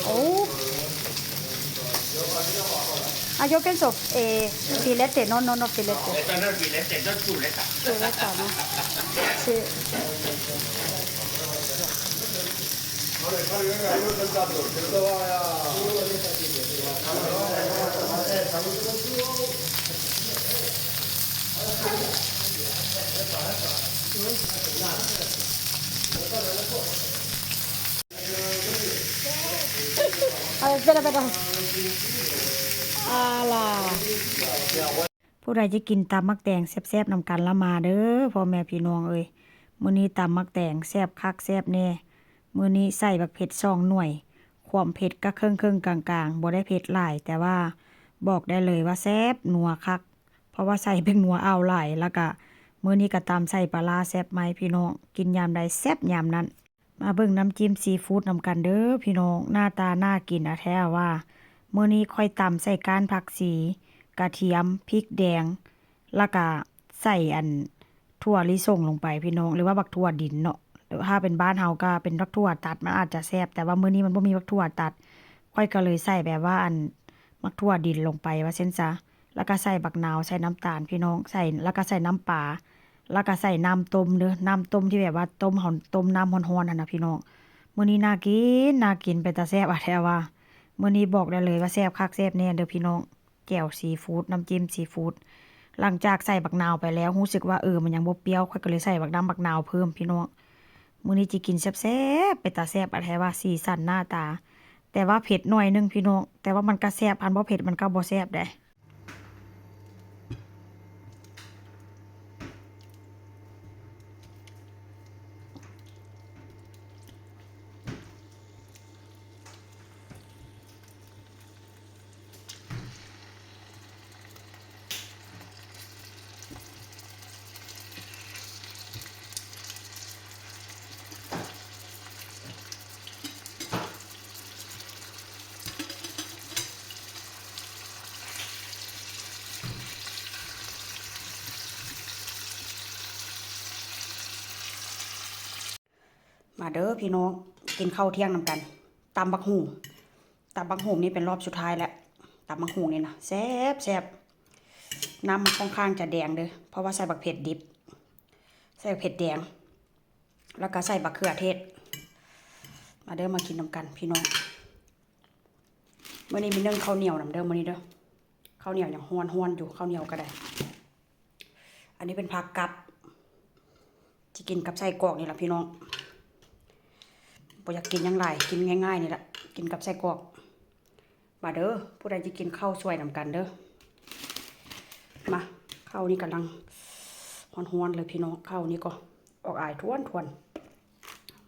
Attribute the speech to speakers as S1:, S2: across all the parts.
S1: Oh. Ah, yo pienso filete, no filete.
S2: Esta no es filete, no es chuleta.
S1: Chuleta, ¿no? Sí. A ver, espera. Alaผู้ใดจะกินตำมักแตงแซ่บๆนำกันละมาเด้อพ่อแม่พี่น้องเอ้ยมื้อนี้ตำมักแตงแซ่บคักแซ่บแน่มื้อนี้ใส่บักเผ็ด2 หน่วยความเผ็ดก็ครึ่งๆกลางๆบ่ได้เผ็ดหลายแต่ว่าบอกได้เลยว่าแซ่บนัวคักเพราะว่าใส่เป็นนัวอ้าวหลายแล้วก็มื้อนี้ก็ตำใส่ปลาร้าแซ่บไหมพี่น้องกินยามใดแซ่บยามนั้นมาเบิ่งน้ำจิ้มซีฟู้ดนำกันเด้อพี่น้องหน้าตาน่ากินอะแท้ว่ามื้อนี้ค่อยตำใส่ก้านผักชีกระเทียมพริกแดงแล้วก็ใส่ถั่วลิสงลงไปพี่น้องหรือว่าบักถั่วดินเนาะถ้าเป็นบ้านเฮาก็เป็นบักถั่วตัดมันอาจจะแซ่บแต่ว่ามื้อนี้มันบ่มีบักถั่วตัดค่อยก็เลยใส่แบบว่าบักถั่วดินลงไปว่าเช่นซะแล้วก็ใส่บักนาวใส่น้ำตาลพี่น้องใส่แล้วก็ใส่น้ำปลาแล้วก็ใส่น้ำต้มเด้อน้ำต้มที่แบบว่าต้มน้ำร้อนๆนั่นน่ะพี่น้องมื้อนี้น่ากินเป็นตาแซ่บอะแท้ว่ามื้อนี้บอกได้เลยว่าแซ่บคักแซ่บแน่เด้อพี่น้องแจ่วซีฟู้ดน้ำจิ้มซีฟู้ดหลังจากใส่บักนาวไปแล้วรู้สึกว่ามันยังบ่เปรี้ยวค่อยก็เลยใส่บักนาวเพิ่มพี่น้องมื้อนี้สิกินแซ่บๆเป็นตาแซ่บอะแท้ว่าสีสันหน้าตาแต่ว่าเผ็ดหน่อยนึงพี่น้องแต่ว่ามันก็แซ่บอันบ่เผ็ดมันก็บ่แซ่บได้มาเด้อพี่น้องกินข้าวเที่ยงนำกันตำบักหุ่งนี่เป็นรอบสุดท้ายแล้วตำบักหุ่งนี่นะแซ่บน้ำมันค่อนข้างจะแดงเด้อเพราะว่าใส่บักเผ็ดดิบใส่บักเผ็ดแดงแล้วก็ใส่บักเขือเทศมาเด้อมากินนำกันพี่น้องมื้อนี้มีนึ่งข้าวเหนียวนำเด้อมื้อนี้เด้อข้าวเหนียวยังฮ้อนอยู่ข้าวเหนียวก็ได้อันนี้เป็นผักกับจะกินกับไส้กรอกนี่แหละพี่น้องบ่อยากกินยังไรกินง่ายๆนี่แหละกินกับไส้กรอกมาเด้อผู้ใดจะกินข้าวสวยนำกันเด้อมาข้าวนี่กำลังฮ้อนๆเลยพี่น้องข้าวนี่ก็ออกอายทวน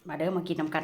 S1: มาเด้อมากินนำกัน